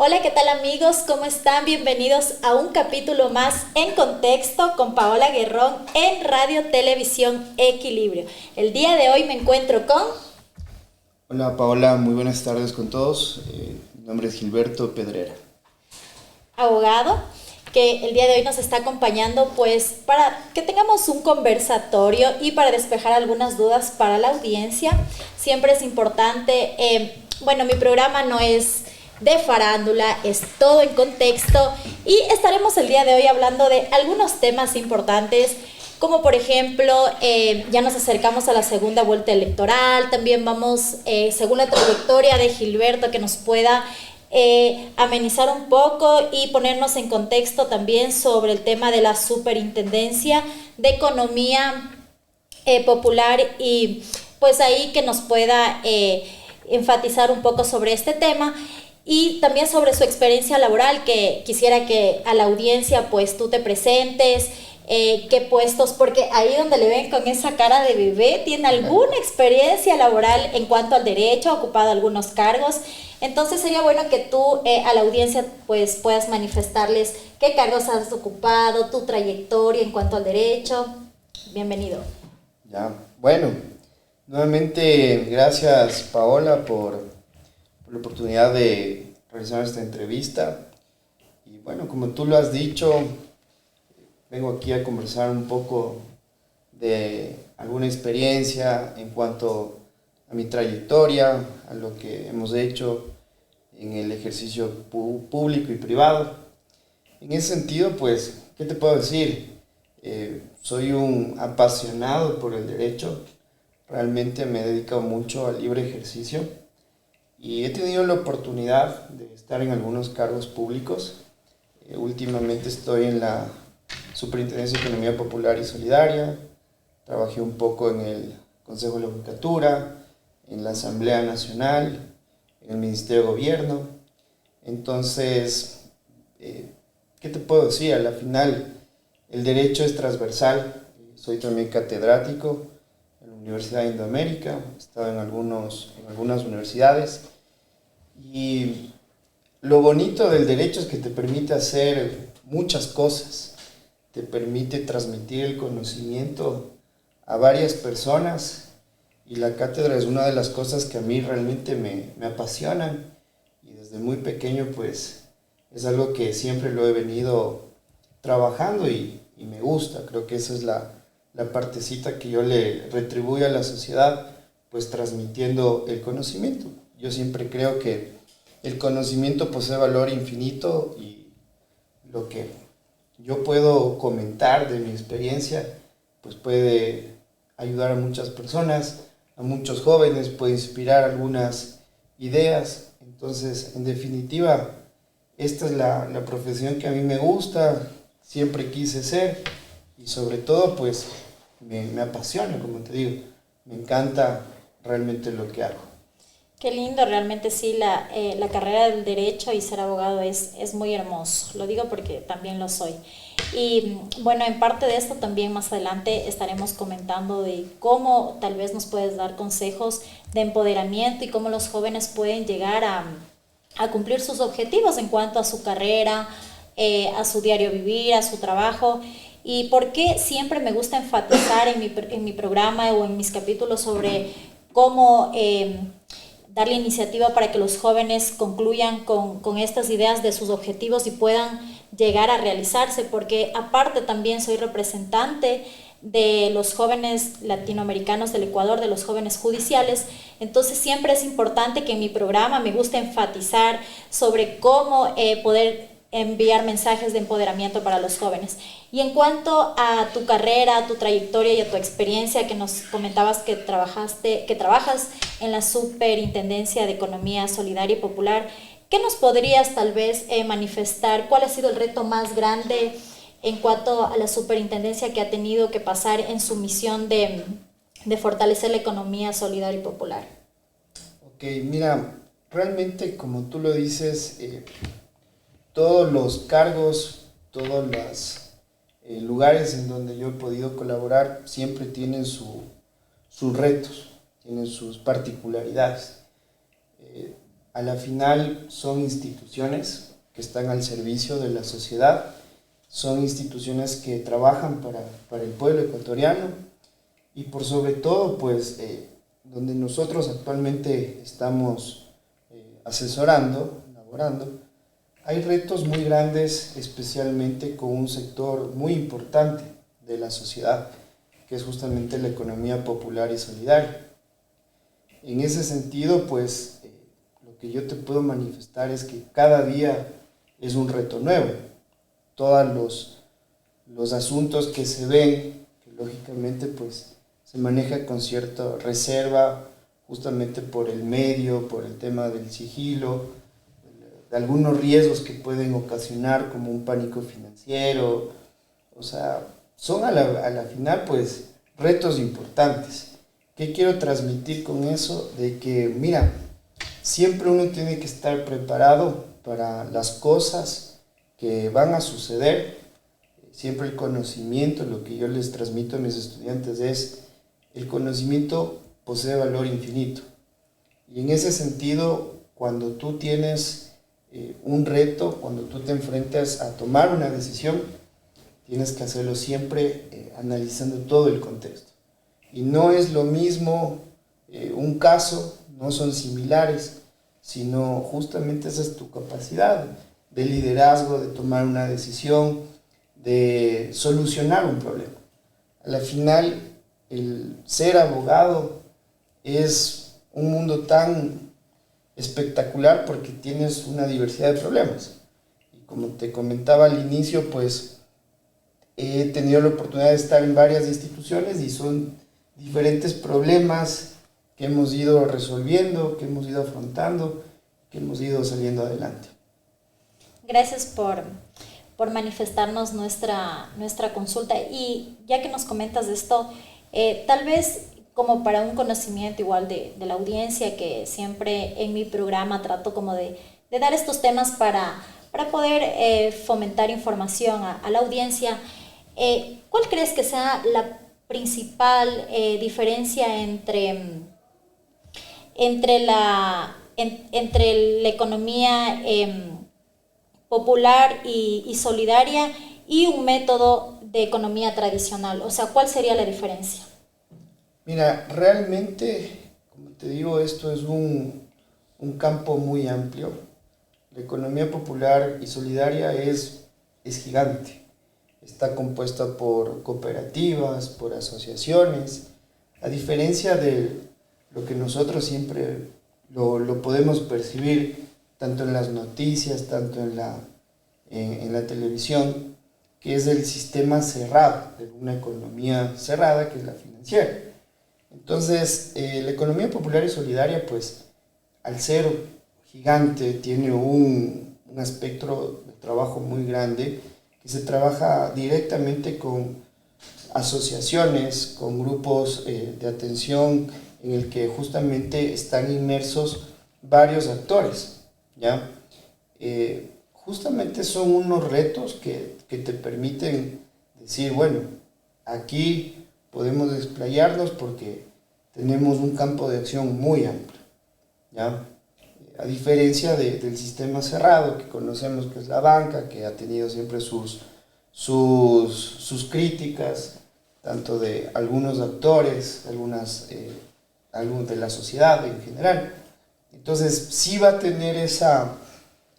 Hola, ¿qué tal amigos? ¿Cómo están? Bienvenidos a un capítulo más en Contexto con Paola Guerrón en Radio Televisión Equilibrio. El día de hoy me encuentro con... Hola Paola, muy buenas tardes con todos. Mi nombre es Gilberto Pedrera. Abogado, que el día de hoy nos está acompañando pues para que tengamos un conversatorio y para despejar algunas dudas para la audiencia. Siempre es importante, mi programa no es de farándula, es todo en contexto y estaremos el día de hoy hablando de algunos temas importantes, como por ejemplo, ya nos acercamos a la segunda vuelta electoral, también vamos, según la trayectoria de Gilberto, que nos pueda amenizar un poco y ponernos en contexto también sobre el tema de la Superintendencia de Economía Popular y pues ahí que nos pueda enfatizar un poco sobre este tema y también sobre su experiencia laboral, que quisiera que a la audiencia pues tú te presentes, qué puestos, porque ahí donde le ven con esa cara de bebé, tiene alguna experiencia laboral en cuanto al derecho, ha ocupado algunos cargos. Entonces sería bueno que tú a la audiencia pues puedas manifestarles qué cargos has ocupado, tu trayectoria en cuanto al derecho. Bienvenido. Ya, bueno, nuevamente gracias Paola por la oportunidad de realizar esta entrevista. Y bueno, como tú lo has dicho, vengo aquí a conversar un poco de alguna experiencia en cuanto a mi trayectoria, a lo que hemos hecho en el ejercicio público y privado. En ese sentido, pues, ¿qué te puedo decir? Soy un apasionado por el derecho, realmente me he dedicado mucho al libre ejercicio y he tenido la oportunidad de estar en algunos cargos públicos. Últimamente estoy en la Superintendencia de Economía Popular y Solidaria, trabajé un poco en el Consejo de la Judicatura, en la Asamblea Nacional, en el Ministerio de Gobierno. Entonces, ¿qué te puedo decir? A la final, el derecho es transversal. Soy también catedrático en la Universidad de Indoamérica, he estado en algunas universidades. Y lo bonito del derecho es que te permite hacer muchas cosas. Te permite transmitir el conocimiento a varias personas. Y la cátedra es una de las cosas que a mí realmente me apasionan. Y desde muy pequeño, pues, es algo que siempre lo he venido trabajando y me gusta. Creo que esa es la partecita que yo le retribuyo a la sociedad, pues transmitiendo el conocimiento. Yo siempre creo que el conocimiento posee valor infinito y lo que yo puedo comentar de mi experiencia, pues puede ayudar a muchas personas, a muchos jóvenes, puede inspirar algunas ideas. Entonces, en definitiva, esta es la profesión que a mí me gusta, siempre quise ser y sobre todo pues me apasiona, como te digo, me encanta realmente lo que hago. Qué lindo, realmente sí, la carrera del derecho y ser abogado es muy hermoso. Lo digo porque también lo soy. Y bueno, en parte de esto también más adelante estaremos comentando de cómo tal vez nos puedes dar consejos de empoderamiento y cómo los jóvenes pueden llegar a cumplir sus objetivos en cuanto a su carrera, a su diario vivir, a su trabajo. Y por qué siempre me gusta enfatizar en mi programa o en mis capítulos sobre cómo darle iniciativa para que los jóvenes concluyan con estas ideas de sus objetivos y puedan llegar a realizarse, porque aparte también soy representante de los jóvenes latinoamericanos del Ecuador, de los jóvenes judiciales. Entonces siempre es importante que en mi programa me gusta enfatizar sobre cómo poder enviar mensajes de empoderamiento para los jóvenes. Y en cuanto a tu carrera, a tu trayectoria y a tu experiencia, que nos comentabas que trabajas en la Superintendencia de Economía Solidaria y Popular, ¿qué nos podrías tal vez manifestar? ¿Cuál ha sido el reto más grande en cuanto a la superintendencia que ha tenido que pasar en su misión de fortalecer la economía solidaria y popular? Ok, mira, realmente como tú lo dices, todos los cargos, todos los lugares en donde yo he podido colaborar siempre tienen sus retos, tienen sus particularidades. a la final son instituciones que están al servicio de la sociedad, son instituciones que trabajan para el pueblo ecuatoriano y por sobre todo, pues, donde nosotros actualmente estamos asesorando, elaborando, hay retos muy grandes, especialmente con un sector muy importante de la sociedad, que es justamente la economía popular y solidaria. En ese sentido, pues, lo que yo te puedo manifestar es que cada día es un reto nuevo. Todos los asuntos que se ven, que lógicamente pues se maneja con cierta reserva, justamente por el medio, por el tema del sigilo, de algunos riesgos que pueden ocasionar como un pánico financiero, o sea, son a la final pues retos importantes. ¿Qué quiero transmitir con eso? De que, mira, siempre uno tiene que estar preparado para las cosas que van a suceder. Siempre el conocimiento, lo que yo les transmito a mis estudiantes es, el conocimiento posee valor infinito. Y en ese sentido, cuando tú tienes un reto, cuando tú te enfrentas a tomar una decisión, tienes que hacerlo siempre analizando todo el contexto. Y no es lo mismo un caso, no son similares, sino justamente esa es tu capacidad de liderazgo, de tomar una decisión, de solucionar un problema. A la final, el ser abogado es un mundo tan espectacular porque tienes una diversidad de problemas. Y como te comentaba al inicio, pues he tenido la oportunidad de estar en varias instituciones y son diferentes problemas que hemos ido resolviendo, que hemos ido afrontando, que hemos ido saliendo adelante. Gracias por manifestarnos nuestra consulta. Y ya que nos comentas esto, tal vez como para un conocimiento igual de la audiencia, que siempre en mi programa trato como de dar estos temas para poder fomentar información a la audiencia, ¿cuál crees que sea la principal diferencia entre la economía popular y solidaria y un método de economía tradicional? O sea, ¿cuál sería la diferencia? Mira, realmente, como te digo, esto es un campo muy amplio. La economía popular y solidaria es gigante. Está compuesta por cooperativas, por asociaciones, a diferencia de lo que nosotros siempre lo podemos percibir, tanto en las noticias, tanto en la televisión, que es el sistema cerrado, de una economía cerrada, que es la financiera. Entonces, la economía popular y solidaria, pues, al ser gigante, tiene un espectro de trabajo muy grande, que se trabaja directamente con asociaciones, con grupos de atención, en el que justamente están inmersos varios actores, ¿ya? Justamente son unos retos que te permiten decir, bueno, aquí podemos desplayarnos porque tenemos un campo de acción muy amplio, ¿ya? A diferencia del sistema cerrado que conocemos, que es la banca, que ha tenido siempre sus críticas, tanto de algunos actores, algunos de la sociedad en general. Entonces sí va a tener esa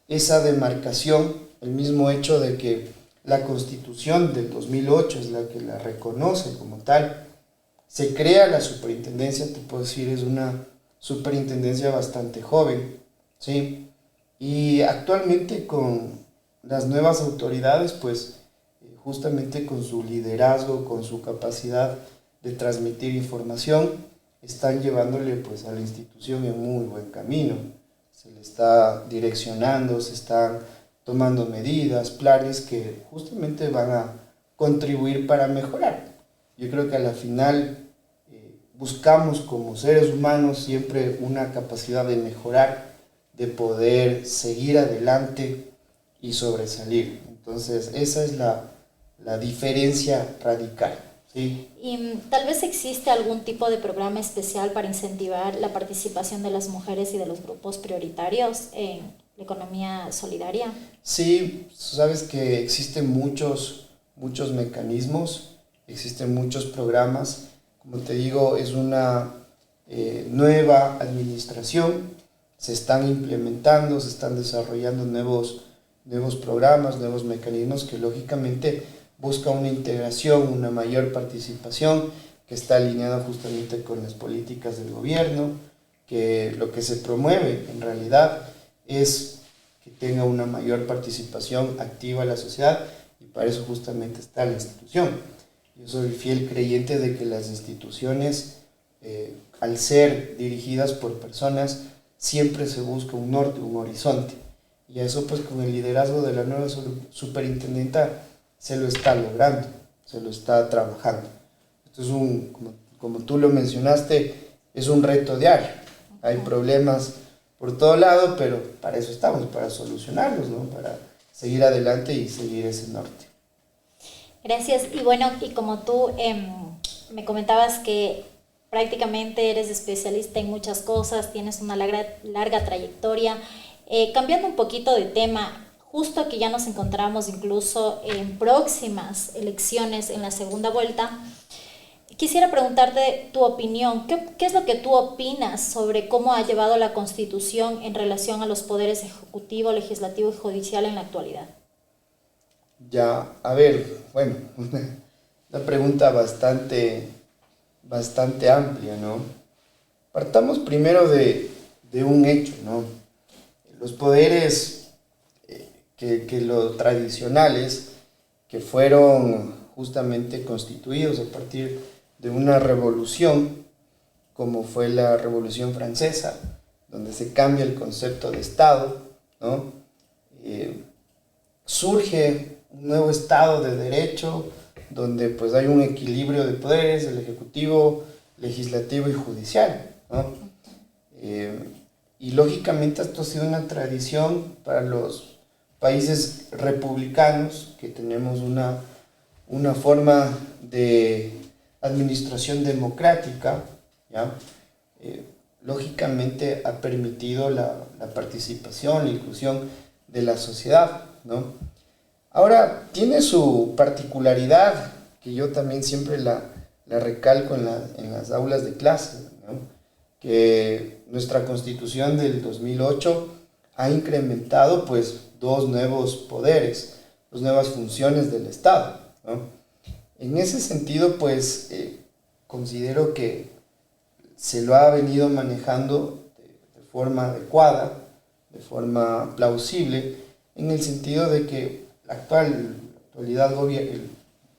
demarcación, el mismo hecho de que la Constitución del 2008 es la que la reconoce como tal. Se crea la superintendencia, te puedo decir, es una superintendencia bastante joven, ¿sí? Y actualmente con las nuevas autoridades, pues justamente con su liderazgo, con su capacidad de transmitir información, están llevándole pues a la institución en muy buen camino. Se le está direccionando, se están tomando medidas, planes que justamente van a contribuir para mejorar. Yo creo que a la final buscamos como seres humanos siempre una capacidad de mejorar, de poder seguir adelante y sobresalir. Entonces esa es la diferencia radical. Sí. Y tal vez existe algún tipo de programa especial para incentivar la participación de las mujeres y de los grupos prioritarios en la economía solidaria. Sí, sabes que existen muchos mecanismos, existen muchos programas. Como te digo, es una nueva administración, se están implementando, se están desarrollando nuevos programas, nuevos mecanismos que lógicamente buscan una integración, una mayor participación, que está alineada justamente con las políticas del gobierno, que lo que se promueve en realidad es que tenga una mayor participación activa en la sociedad, y para eso justamente está la institución. Yo soy fiel creyente de que las instituciones, al ser dirigidas por personas, siempre se busca un norte, un horizonte. Y eso pues con el liderazgo de la nueva superintendenta se lo está logrando, se lo está trabajando. Esto es como tú lo mencionaste, es un reto diario. Hay problemas por todo lado, pero para eso estamos, para solucionarlos, ¿no? Para seguir adelante y seguir ese norte. Gracias. Y bueno, y como tú me comentabas que prácticamente eres especialista en muchas cosas, tienes una larga trayectoria, cambiando un poquito de tema, justo que ya nos encontramos incluso en próximas elecciones en la segunda vuelta, quisiera preguntarte tu opinión. ¿Qué es lo que tú opinas sobre cómo ha llevado la Constitución en relación a los poderes ejecutivo, legislativo y judicial en la actualidad? Ya, a ver, bueno, una pregunta bastante amplia, ¿no? Partamos primero de un hecho, ¿no? Los poderes que los tradicionales, que fueron justamente constituidos a partir de una revolución, como fue la Revolución Francesa, donde se cambia el concepto de Estado, ¿no? Surge un nuevo Estado de Derecho, donde pues hay un equilibrio de poderes, el ejecutivo, legislativo y judicial, ¿no? Y lógicamente esto ha sido una tradición para los países republicanos, que tenemos una forma de administración democrática, ¿ya? Lógicamente ha permitido la participación, la inclusión de la sociedad, ¿no? Ahora, tiene su particularidad, que yo también siempre la recalco en las aulas de clase, ¿no? Que nuestra Constitución del 2008 ha incrementado pues dos nuevos poderes, dos nuevas funciones del Estado, ¿no? En ese sentido, pues considero que se lo ha venido manejando de forma adecuada, de forma plausible, en el sentido de que el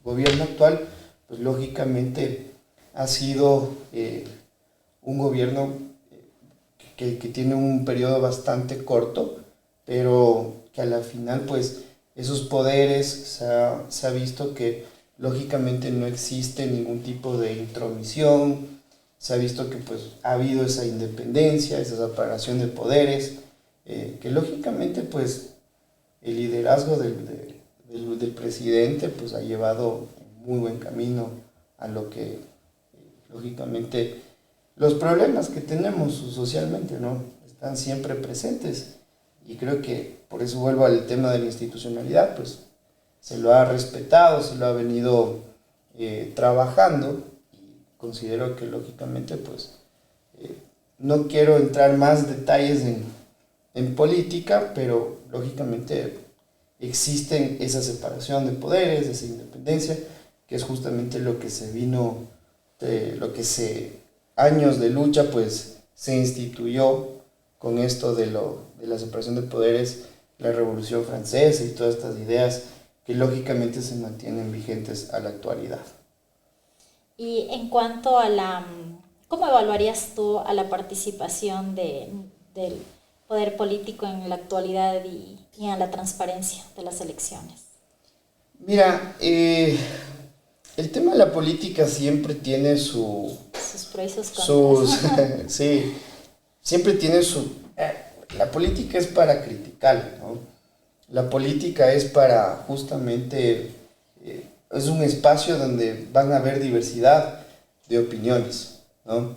gobierno actual, pues lógicamente ha sido un gobierno que tiene un periodo bastante corto, pero que a la final pues esos poderes se ha visto que lógicamente no existe ningún tipo de intromisión, se ha visto que pues ha habido esa independencia, esa separación de poderes, que lógicamente pues el liderazgo del presidente pues ha llevado en muy buen camino a lo que lógicamente los problemas que tenemos socialmente, ¿no? Están siempre presentes, y creo que por eso vuelvo al tema de la institucionalidad, pues se lo ha respetado, se lo ha venido trabajando, y considero que lógicamente pues no quiero entrar más detalles en política, pero lógicamente existen esa separación de poderes, esa independencia, que es justamente lo que se vino, años de lucha, pues se instituyó con esto de la separación de poderes, la Revolución Francesa y todas estas ideas que lógicamente se mantienen vigentes a la actualidad. Y en cuanto a ¿cómo evaluarías tú a la participación del poder político en la actualidad y a la transparencia de las elecciones? Mira, el tema de la política siempre tiene sus pros y sus contras. Sí, siempre tiene la política es para criticar, ¿no? La política es para justamente es un espacio donde van a haber diversidad de opiniones, ¿no?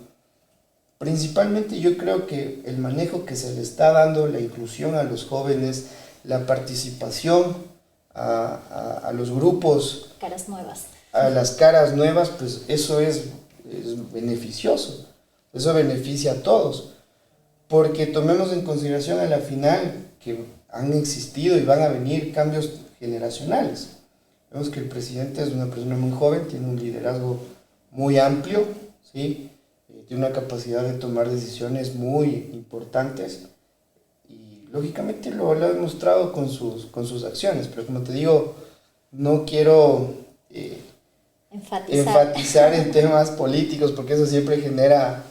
Principalmente yo creo que el manejo que se le está dando, la inclusión a los jóvenes, la participación a los grupos, Caras nuevas. a las caras nuevas, pues eso es beneficioso, eso beneficia a todos, porque tomemos en consideración a la final que han existido y van a venir cambios generacionales. Vemos que el presidente es una persona muy joven, tiene un liderazgo muy amplio, ¿sí? Tiene una capacidad de tomar decisiones muy importantes y lógicamente lo ha demostrado con sus acciones, pero como te digo, no quiero enfatizar en temas políticos porque eso siempre genera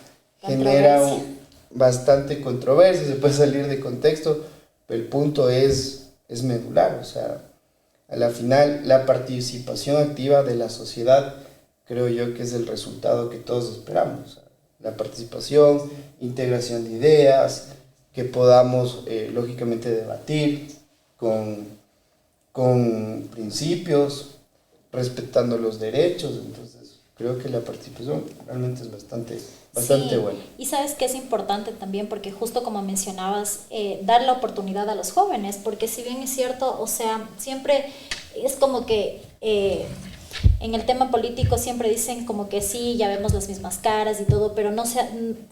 bastante controversia, se puede salir de contexto, pero el punto es medular, o sea, a la final la participación activa de la sociedad creo yo que es el resultado que todos esperamos, o sea, la participación, integración de ideas, que podamos lógicamente debatir con principios, respetando los derechos. Entonces creo que la participación realmente es bastante sí, buena. Y sabes que es importante también porque justo como mencionabas, dar la oportunidad a los jóvenes, porque si bien es cierto, o sea, siempre es como que en el tema político siempre dicen como que sí, ya vemos las mismas caras y todo, pero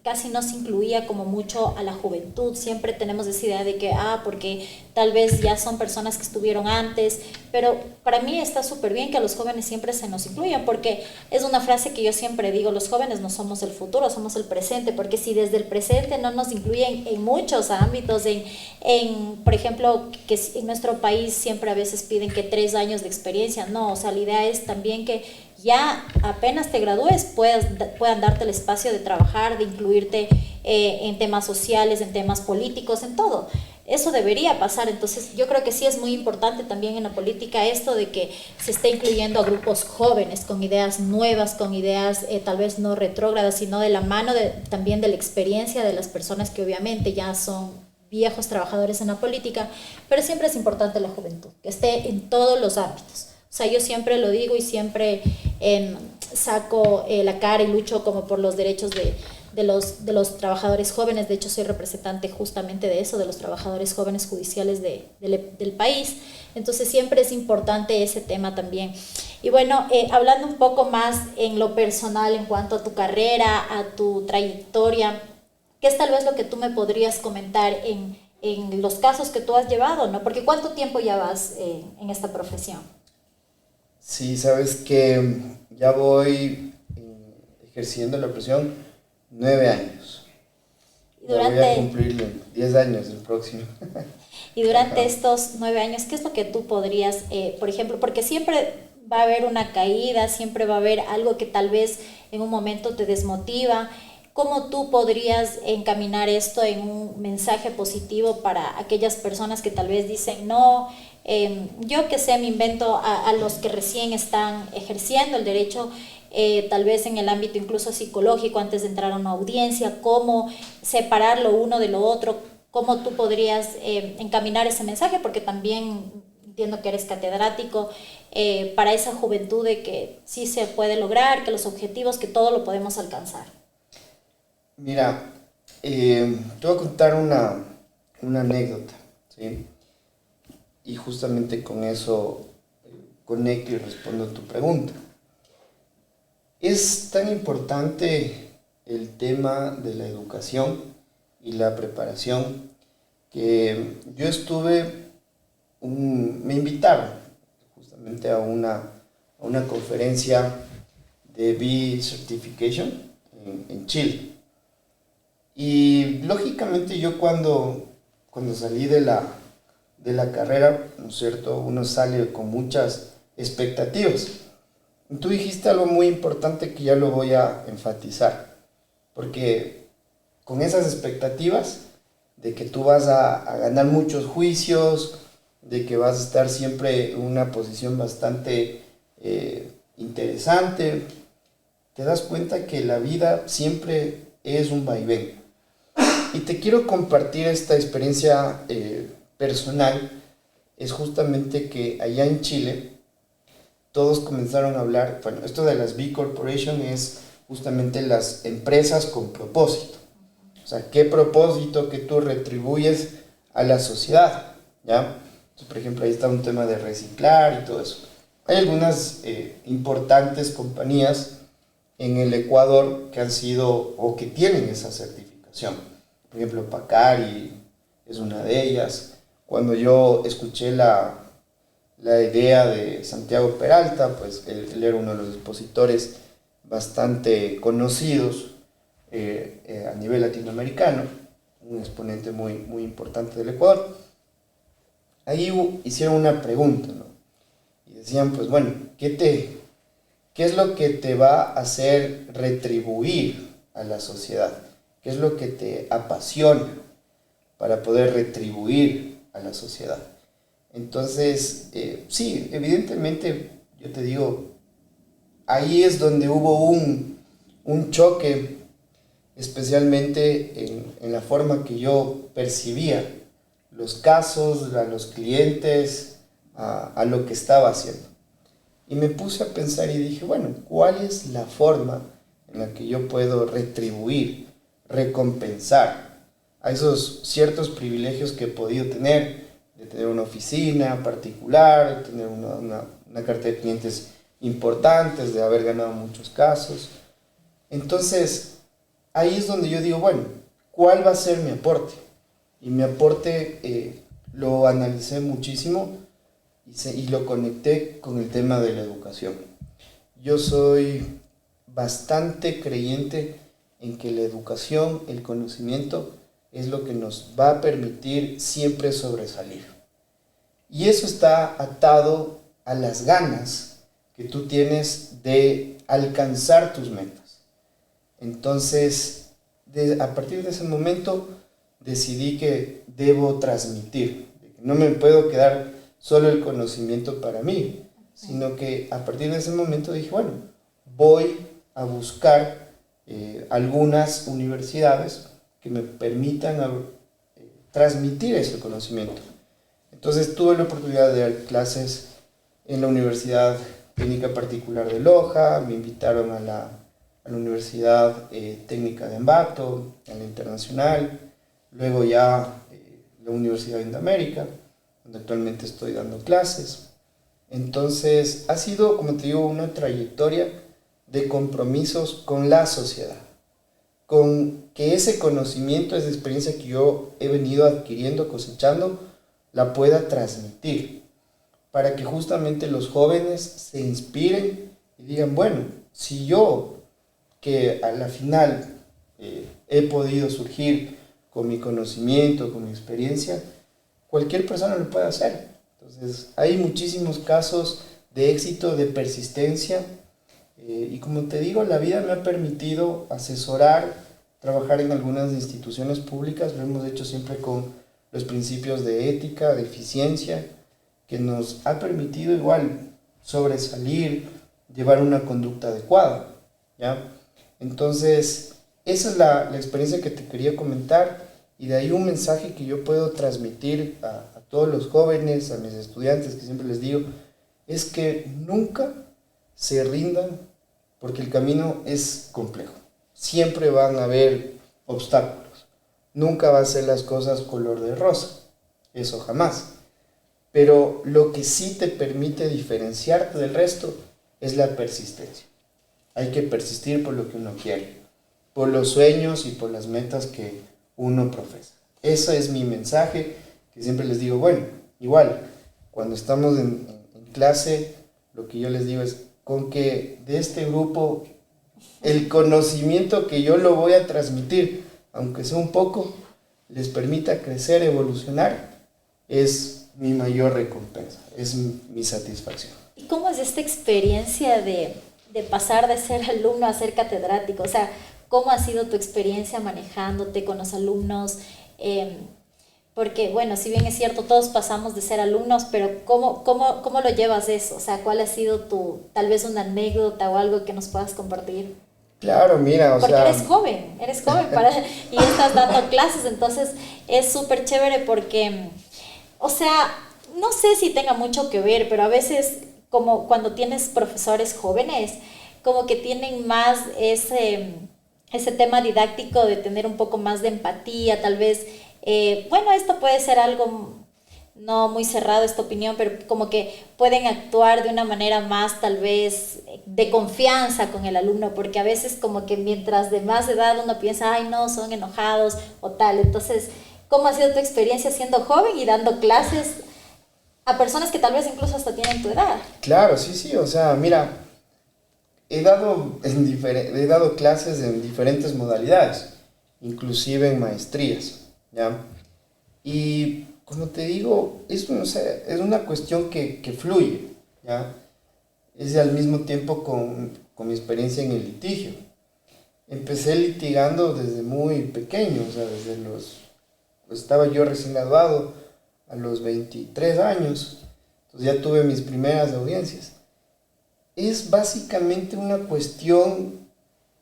casi no se incluía como mucho a la juventud. Siempre tenemos esa idea de que, porque tal vez ya son personas que estuvieron antes, pero para mí está súper bien que a los jóvenes siempre se nos incluyan, porque es una frase que yo siempre digo, los jóvenes no somos el futuro, somos el presente, porque si desde el presente no nos incluyen en muchos ámbitos, por ejemplo, que en nuestro país siempre a veces piden que 3 años de experiencia, no, o sea, la idea es también que ya apenas te gradúes puedan darte el espacio de trabajar, de incluirte en temas sociales, en temas políticos, en todo. Eso debería pasar, entonces yo creo que sí es muy importante también en la política esto de que se esté incluyendo a grupos jóvenes con ideas nuevas, con ideas tal vez no retrógradas, sino de la mano también de la experiencia de las personas que obviamente ya son viejos trabajadores en la política, pero siempre es importante la juventud, que esté en todos los ámbitos. O sea, yo siempre lo digo y siempre saco la cara y lucho como por los derechos de los trabajadores jóvenes. De hecho, soy representante justamente de eso, de los trabajadores jóvenes judiciales del país. Entonces, siempre es importante ese tema también. Y bueno, hablando un poco más en lo personal en cuanto a tu carrera, a tu trayectoria, ¿qué es tal vez lo que tú me podrías comentar en los casos que tú has llevado, ¿no? Porque ¿cuánto tiempo ya vas en esta profesión? Sí, sabes que ya voy ejerciendo la profesión 9 años. Ya voy a cumplir 10 años el próximo. Y durante estos 9 años, ¿qué es lo que tú podrías, por ejemplo, porque siempre va a haber una caída, siempre va a haber algo que tal vez en un momento te desmotiva? ¿Cómo tú podrías encaminar esto en un mensaje positivo para aquellas personas que tal vez dicen, no, yo que sé, me invento a los que recién están ejerciendo el derecho, tal vez en el ámbito incluso psicológico, antes de entrar a una audiencia, cómo separar lo uno de lo otro, cómo tú podrías encaminar ese mensaje, porque también entiendo que eres catedrático, para esa juventud de que sí se puede lograr, que los objetivos, que todo lo podemos alcanzar. Mira, te voy a contar una anécdota, ¿sí? Y justamente con eso conecto y respondo a tu pregunta. Es tan importante el tema de la educación y la preparación que yo me invitaron justamente a una conferencia de B-Certification en Chile. Y lógicamente yo cuando salí de la carrera, ¿no es cierto?, uno sale con muchas expectativas. Tú dijiste algo muy importante que ya lo voy a enfatizar, porque con esas expectativas de que tú vas a ganar muchos juicios, de que vas a estar siempre en una posición bastante interesante, te das cuenta que la vida siempre es un vaivén. Y te quiero compartir esta experiencia personal, es justamente que allá en Chile todos comenzaron a hablar, bueno, esto de las B Corporation es justamente las empresas con propósito. O sea, ¿qué propósito que tú retribuyes a la sociedad? ¿Ya? Entonces, por ejemplo, ahí está un tema de reciclar y todo eso. Hay algunas importantes compañías en el Ecuador que han sido o que tienen esa certificación. Por ejemplo, Pacari es una de ellas. Cuando yo escuché la idea de Santiago Peralta, pues él era uno de los expositores bastante conocidos a nivel latinoamericano, un exponente muy importante del Ecuador. Ahí hicieron una pregunta, ¿no? Y decían, pues bueno, ¿qué es lo que te va a hacer retribuir a la sociedad? ¿Qué es lo que te apasiona para poder retribuir a la sociedad? Entonces, sí, evidentemente, yo te digo, ahí es donde hubo un choque, especialmente en la forma que yo percibía los casos, a los clientes, a lo que estaba haciendo. Y me puse a pensar y dije, bueno, ¿cuál es la forma en la que yo puedo retribuir, recompensar a esos ciertos privilegios que he podido tener, de tener una oficina particular, de tener una cartera de clientes importantes, de haber ganado muchos casos? Entonces, ahí es donde yo digo, bueno, ¿cuál va a ser mi aporte? Y mi aporte lo analicé muchísimo y lo conecté con el tema de la educación. Yo soy bastante creyente en que la educación, el conocimiento, es lo que nos va a permitir siempre sobresalir. Y eso está atado a las ganas que tú tienes de alcanzar tus metas. Entonces, a partir de ese momento, decidí que debo transmitir. No me puedo quedar solo el conocimiento para mí, sino que a partir de ese momento dije, bueno, voy a buscar algunas universidades que me permitan transmitir ese conocimiento. Entonces tuve la oportunidad de dar clases en la Universidad Técnica Particular de Loja, me invitaron a la Universidad Técnica de Ambato, a la Internacional, luego ya la Universidad de América, donde actualmente estoy dando clases. Entonces ha sido, como te digo, una trayectoria de compromisos con la sociedad, con que ese conocimiento, esa experiencia que yo he venido adquiriendo, cosechando, la pueda transmitir, para que justamente los jóvenes se inspiren y digan, bueno, si yo, que a la final he podido surgir con mi conocimiento, con mi experiencia, cualquier persona lo puede hacer. Entonces, hay muchísimos casos de éxito, de persistencia, y como te digo, la vida me ha permitido asesorar, trabajar en algunas instituciones públicas, lo hemos hecho siempre con los principios de ética, de eficiencia, que nos ha permitido igual sobresalir, llevar una conducta adecuada, ¿ya? Entonces, esa es la experiencia que te quería comentar, y de ahí un mensaje que yo puedo transmitir a todos los jóvenes, a mis estudiantes, que siempre les digo, es que nunca se rindan, porque el camino es complejo. Siempre van a haber obstáculos. Nunca va a ser las cosas color de rosa. Eso jamás. Pero lo que sí te permite diferenciarte del resto es la persistencia. Hay que persistir por lo que uno quiere, por los sueños y por las metas que uno profesa. Ese es mi mensaje, que siempre les digo, bueno, igual, cuando estamos en clase, lo que yo les digo es, con que de este grupo, el conocimiento que yo lo voy a transmitir, aunque sea un poco, les permita crecer, evolucionar, es mi mayor recompensa, es mi satisfacción. ¿Y cómo es esta experiencia de pasar de ser alumno a ser catedrático? O sea, ¿cómo ha sido tu experiencia manejándote con los alumnos? Porque, bueno, si bien es cierto, todos pasamos de ser alumnos, pero ¿cómo lo llevas eso? O sea, ¿cuál ha sido tal vez una anécdota o algo que nos puedas compartir? Claro, mira, porque eres joven y estás dando clases, entonces es súper chévere porque, o sea, no sé si tenga mucho que ver, pero a veces como cuando tienes profesores jóvenes, como que tienen más ese tema didáctico de tener un poco más de empatía, tal vez, bueno, esto puede ser algo no muy cerrado esta opinión, pero como que pueden actuar de una manera más tal vez de confianza con el alumno, porque a veces como que mientras de más edad uno piensa, ay no, son enojados o tal. Entonces, ¿cómo ha sido tu experiencia siendo joven y dando clases a personas que tal vez incluso hasta tienen tu edad? Claro, sí, sí, o sea, mira, he dado clases en diferentes modalidades, inclusive en maestrías, ¿ya? Y como te digo, es una cuestión que fluye, ¿ya? Es al mismo tiempo con mi experiencia en el litigio. Empecé litigando desde muy pequeño, o sea, estaba yo recién graduado a los 23 años, entonces ya tuve mis primeras audiencias. Es básicamente una cuestión,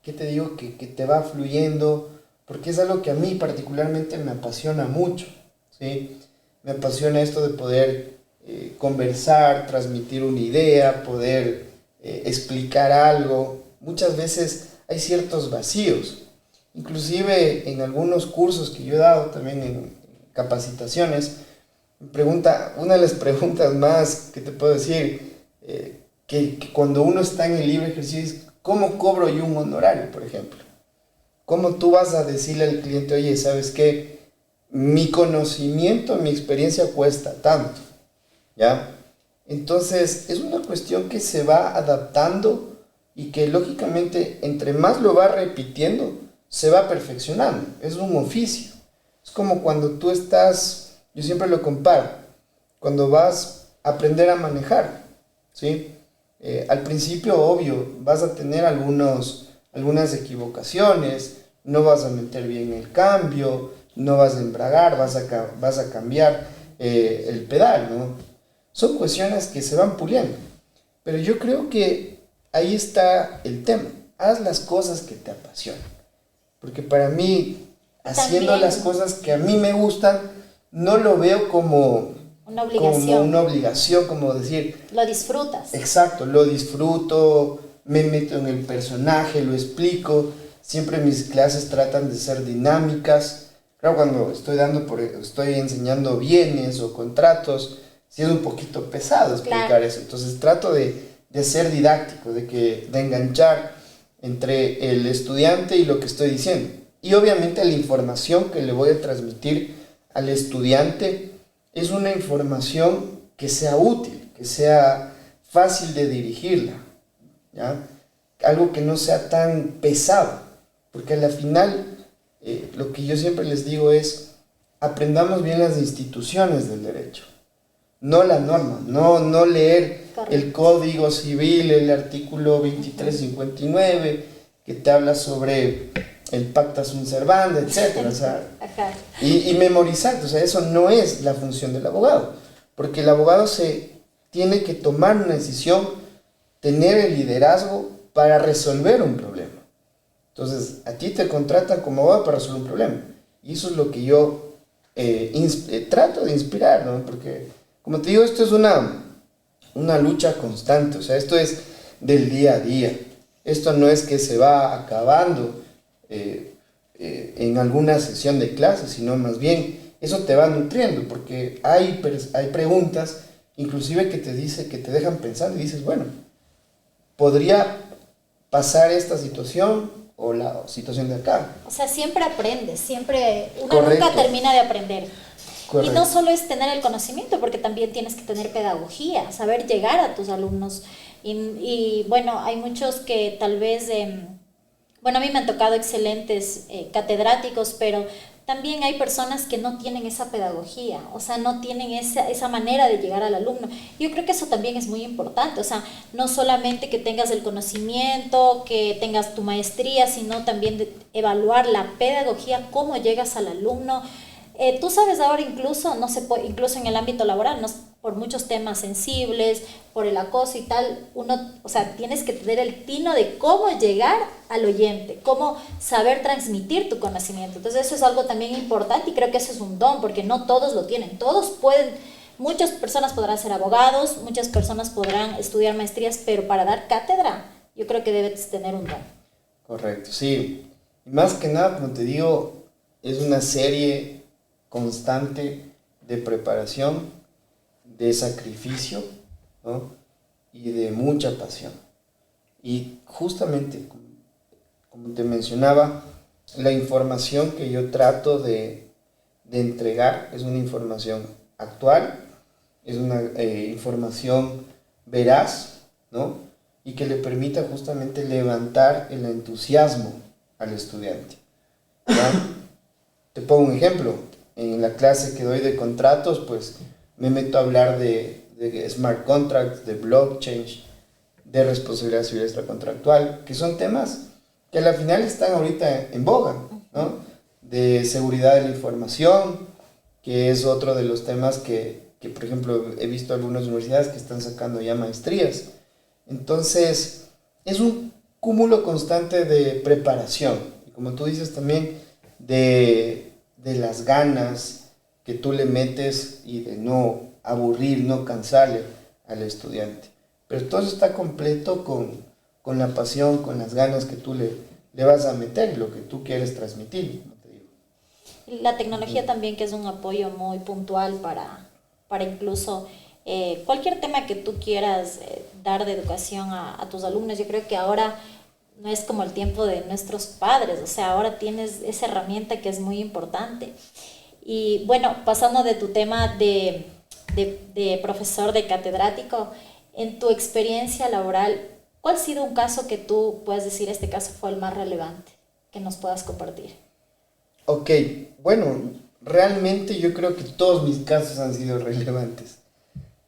que te digo, que te va fluyendo, porque es algo que a mí particularmente me apasiona mucho, ¿sí? Me apasiona esto de poder conversar, transmitir una idea, poder explicar algo. Muchas veces hay ciertos vacíos. Inclusive en algunos cursos que yo he dado, también en capacitaciones, una de las preguntas más que te puedo decir, que cuando uno está en el libre ejercicio es, ¿cómo cobro yo un honorario, por ejemplo? ¿Cómo tú vas a decirle al cliente, oye, ¿sabes qué? Mi conocimiento, mi experiencia cuesta tanto, ¿ya? Entonces, es una cuestión que se va adaptando y que lógicamente entre más lo va repitiendo, se va perfeccionando. Es un oficio. Es como cuando tú estás, yo siempre lo comparo, cuando vas a aprender a manejar, ¿sí? Al principio, obvio, vas a tener algunas equivocaciones, no vas a meter bien el cambio, no vas a embragar, vas a cambiar el pedal, ¿no? Son cuestiones que se van puliendo. Pero yo creo que ahí está el tema. Haz las cosas que te apasionan. Porque para mí, haciendo También las cosas que a mí me gustan, no lo veo como una obligación. como una obligación, como decir... Lo disfrutas. Exacto, lo disfruto, me meto en el personaje, lo explico. Siempre mis clases tratan de ser dinámicas. Claro, cuando estoy enseñando bienes o contratos, sí es un poquito pesado explicar Claro. eso. Entonces trato de ser didáctico, de enganchar entre el estudiante y lo que estoy diciendo. Y obviamente la información que le voy a transmitir al estudiante es una información que sea útil, que sea fácil de dirigirla, ¿ya? Algo que no sea tan pesado, porque a la final lo que yo siempre les digo es, aprendamos bien las instituciones del derecho, no la norma, no leer Correcto. el Código Civil, el artículo 2359, que te habla sobre el pacta sunt servanda, etc. O sea, Ajá. y memorizar, o sea, eso no es la función del abogado, porque el abogado se tiene que tomar una decisión, tener el liderazgo para resolver un problema. Entonces, a ti te contratan como abogado para resolver un problema. Y eso es lo que yo trato de inspirar, ¿no? Porque, como te digo, esto es una lucha constante, o sea, esto es del día a día. Esto no es que se va acabando en alguna sesión de clase, sino más bien eso te va nutriendo, porque hay preguntas, inclusive que te dejan pensando y dices, bueno, podría pasar esta situación o la situación de acá. O sea, siempre aprendes, uno Correcto. nunca termina de aprender. Correcto. Y no solo es tener el conocimiento, porque también tienes que tener pedagogía, saber llegar a tus alumnos. Y bueno, hay muchos que tal vez, bueno, a mí me han tocado excelentes catedráticos, pero también hay personas que no tienen esa pedagogía, o sea, no tienen esa manera de llegar al alumno. Yo creo que eso también es muy importante, o sea, no solamente que tengas el conocimiento, que tengas tu maestría, sino también de evaluar la pedagogía, cómo llegas al alumno. Tú sabes ahora incluso, no sé, incluso en el ámbito laboral, no, por muchos temas sensibles, por el acoso y tal, uno, o sea, tienes que tener el tino de cómo llegar al oyente, cómo saber transmitir tu conocimiento. Entonces eso es algo también importante y creo que eso es un don, porque no todos lo tienen. Todos pueden muchas personas podrán ser abogados, muchas personas podrán estudiar maestrías, pero para dar cátedra, yo creo que debes tener un don. Correcto, sí. Y más que nada, como te digo, es una serie constante de preparación, de sacrificio, ¿no? Y de mucha pasión. Y justamente, como te mencionaba, la información que yo trato de entregar es una información actual, es una información veraz, ¿no? Y que le permita justamente levantar el entusiasmo al estudiante, ¿ya? Te pongo un ejemplo. En la clase que doy de contratos, pues me meto a hablar de smart contracts, de blockchain, de responsabilidad civil extracontractual, que son temas que a la final están ahorita en boga, ¿no? De seguridad de la información, que es otro de los temas que, por ejemplo, he visto algunas universidades que están sacando ya maestrías. Entonces, es un cúmulo constante de preparación, y como tú dices también, de las ganas que tú le metes y de no aburrir, no cansarle al estudiante. Pero todo eso está completo con la pasión, con las ganas que tú le vas a meter y lo que tú quieres transmitir, como te digo. La tecnología también, que es un apoyo muy puntual para incluso cualquier tema que tú quieras dar de educación a tus alumnos. Yo creo que ahora no es como el tiempo de nuestros padres, o sea, ahora tienes esa herramienta que es muy importante. Y bueno, pasando de tu tema de profesor, de catedrático, en tu experiencia laboral, ¿cuál ha sido un caso que tú puedas decir, este caso fue el más relevante, que nos puedas compartir? Ok, bueno, realmente yo creo que todos mis casos han sido relevantes.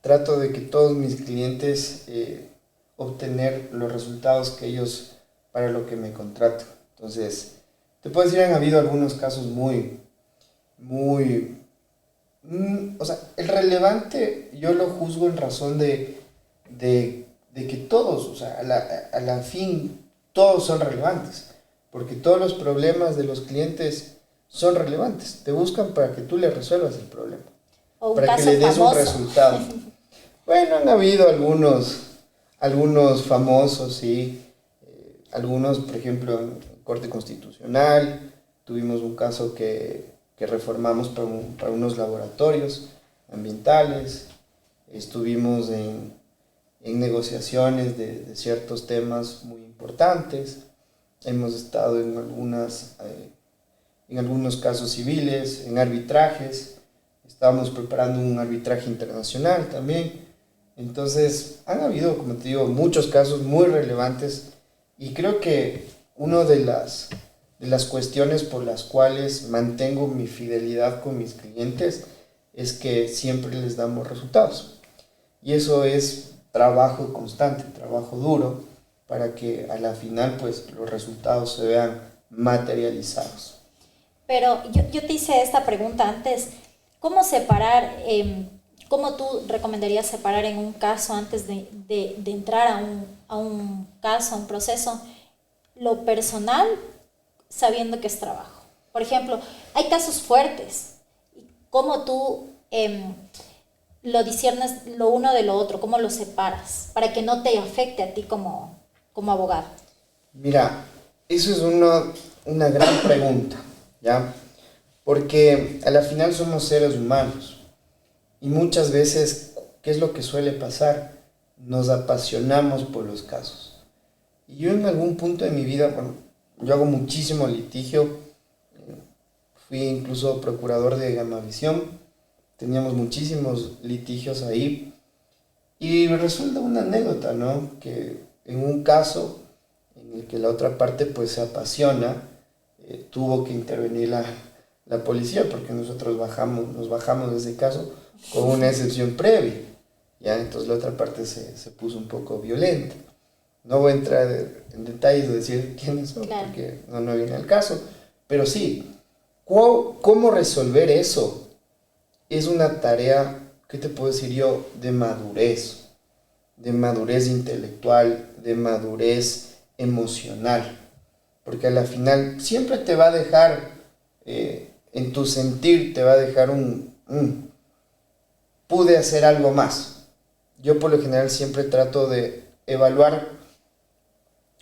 Trato de que todos mis clientes obtener los resultados que ellos para lo que me contratan. Entonces, te puedo decir, han habido algunos casos o sea, el relevante yo lo juzgo en razón de que todos, o sea, a la fin, todos son relevantes, porque todos los problemas de los clientes son relevantes. Te buscan para que tú le resuelvas el problema, O un para que caso le des famoso. un resultado. Bueno, han habido algunos famosos, sí. Algunos, por ejemplo, en Corte Constitucional, tuvimos un caso que reformamos para unos laboratorios ambientales. Estuvimos en negociaciones de ciertos temas muy importantes. Hemos estado en algunos casos civiles, en arbitrajes. Estábamos preparando un arbitraje internacional también. Entonces, han habido, como te digo, muchos casos muy relevantes, y creo que una de las cuestiones por las cuales mantengo mi fidelidad con mis clientes es que siempre les damos resultados. Y eso es trabajo constante, trabajo duro, para que a la final pues los resultados se vean materializados. Pero yo te hice esta pregunta antes, ¿cómo separar, cómo tú recomendarías separar en un caso antes de entrar a un caso, a un proceso, lo personal sabiendo que es trabajo? Por ejemplo, hay casos fuertes, ¿cómo tú lo disiernes lo uno de lo otro? ¿Cómo lo separas para que no te afecte a ti como abogado? Mira, eso es una gran pregunta, ¿ya? Porque a la final somos seres humanos y muchas veces, ¿qué es lo que suele pasar? Nos apasionamos por los casos. Y yo en algún punto de mi vida, bueno, yo hago muchísimo litigio, fui incluso procurador de Gamavisión, teníamos muchísimos litigios ahí, y resulta una anécdota, ¿no? Que en un caso en el que la otra parte pues se apasiona, tuvo que intervenir la policía, porque nosotros nos bajamos de ese caso con una excepción previa, ¿ya? Entonces la otra parte se puso un poco violenta. No voy a entrar en detalles de decir quiénes son, claro, porque no viene al caso, pero sí, ¿cómo resolver eso? Es una tarea, ¿qué te puedo decir yo? De madurez intelectual, de madurez emocional, porque a la final siempre te va a dejar, en tu sentir, te va a dejar pude hacer algo más. Yo por lo general siempre trato de evaluar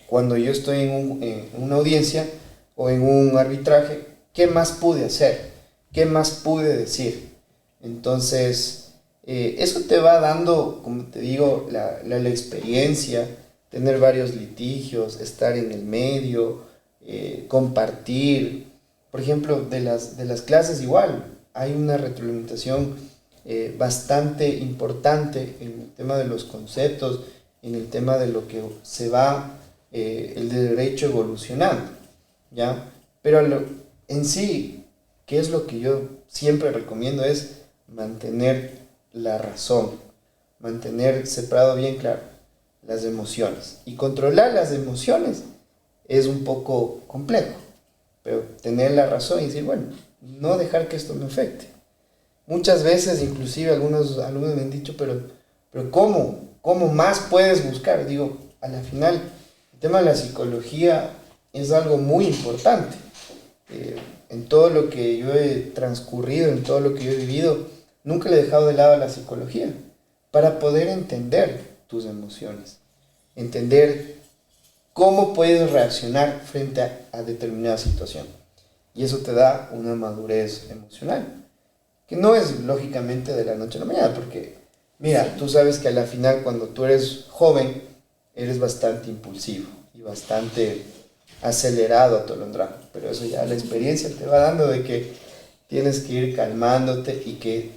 cuando yo estoy en una audiencia o en un arbitraje, ¿qué más pude hacer? ¿Qué más pude decir? Entonces, eso te va dando, como te digo, la experiencia, tener varios litigios, estar en el medio, compartir. Por ejemplo, de las clases igual, hay una retroalimentación bastante importante en el tema de los conceptos, en el tema de lo que se va el derecho evolucionando, ¿ya? Pero en sí, ¿qué es lo que yo siempre recomiendo? Es mantener la razón, mantener separado bien claro las emociones. Y controlar las emociones es un poco complejo, pero tener la razón y decir, bueno, no dejar que esto me afecte. Muchas veces, inclusive algunos alumnos me han dicho, pero ¿cómo más puedes buscar? Digo, a la final, el tema de la psicología es algo muy importante. En todo lo que yo he transcurrido, en todo lo que yo he vivido, nunca le he dejado de lado la psicología para poder entender tus emociones, entender cómo puedes reaccionar frente a determinada situación. Y eso te da una madurez emocional, que no es lógicamente de la noche a la mañana, porque mira, sí, tú sabes que a la final cuando tú eres joven, eres bastante impulsivo y bastante acelerado a tolondrado, pero eso ya la experiencia te va dando de que tienes que ir calmándote y que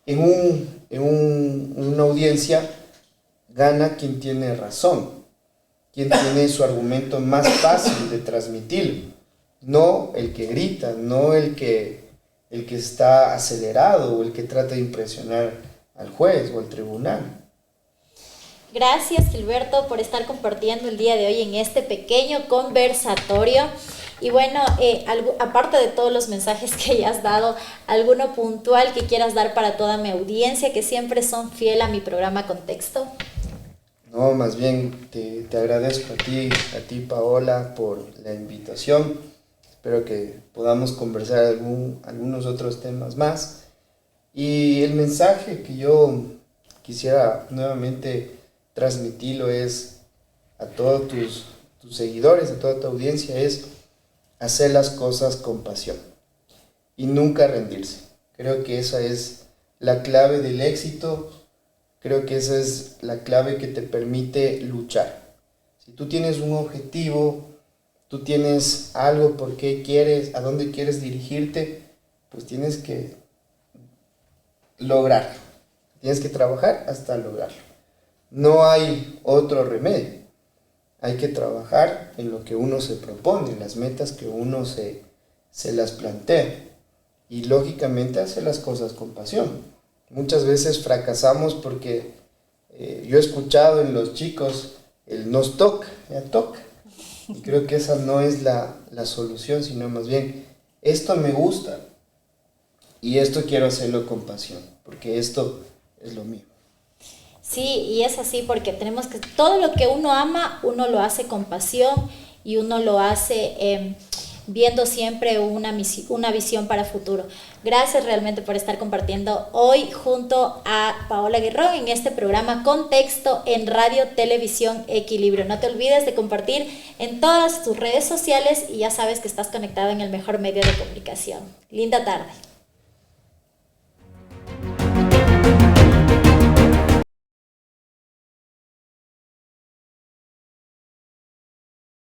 en una audiencia gana quien tiene razón, quien tiene su argumento más fácil de transmitirlo, no el que grita, no el que está acelerado o el que trata de impresionar al juez o al tribunal. Gracias, Gilberto, por estar compartiendo el día de hoy en este pequeño conversatorio. Y bueno, aparte de todos los mensajes que ya has dado, ¿alguno puntual que quieras dar para toda mi audiencia que siempre son fiel a mi programa Contexto? No, más bien te agradezco a ti Paola, por la invitación. Espero que podamos conversar algunos otros temas más. Y el mensaje que yo quisiera nuevamente transmitirlo es a todos tus seguidores, a toda tu audiencia, es hacer las cosas con pasión y nunca rendirse. Creo que esa es la clave del éxito, creo que esa es la clave que te permite luchar. Si tú tienes un objetivo, tú tienes algo por qué quieres, a dónde quieres dirigirte, pues tienes que lograrlo, tienes que trabajar hasta lograrlo. No hay otro remedio. Hay que trabajar en lo que uno se propone, en las metas que uno se las plantea. Y lógicamente hacer las cosas con pasión. Muchas veces fracasamos porque yo he escuchado en los chicos el nos toca, ya toca. Y creo que esa no es la solución, sino más bien, esto me gusta y esto quiero hacerlo con pasión, porque esto es lo mío. Sí, y es así porque tenemos que, todo lo que uno ama, uno lo hace con pasión y uno lo hace viendo siempre una visión para futuro. Gracias realmente por estar compartiendo hoy junto a Paola Guerrón en este programa Contexto en Radio Televisión Equilibrio. No te olvides de compartir en todas tus redes sociales y ya sabes que estás conectado en el mejor medio de comunicación. Linda tarde.